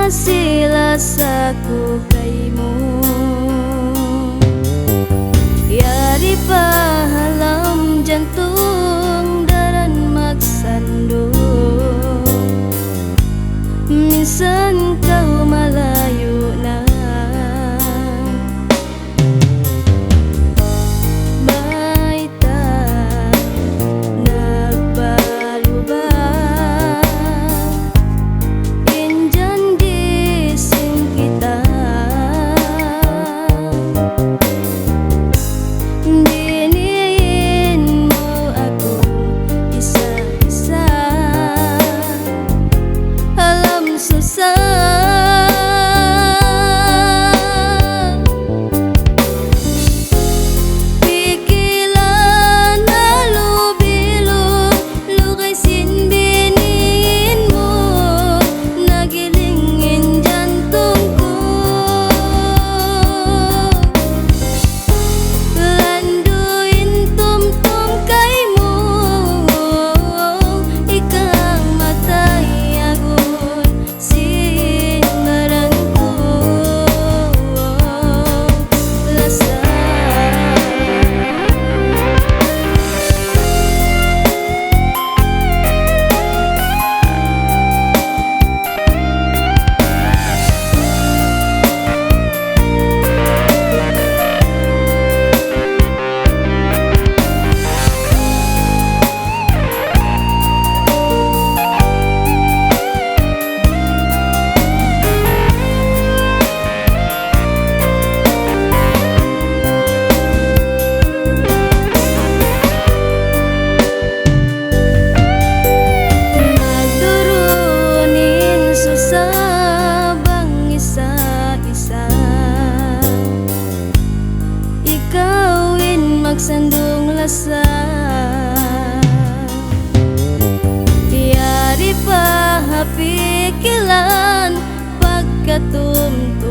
masih lasaku kaimu. Yari pahalam jantung daran maksando, minsan kau malayo na. Baita nagbalubag, injan gising kita. Diniin mo ako isa-isa, alam susah. Pikilan na lubilo, lukay sinbiniin mo, nagilingin jantung ko. Landuin tumtum kay mo, ikang matay agon singaran ko. Lasa nagturunin susah bang isa-isa, ikawin magsandung lasa. Yari pa hapikilan pagkatumtum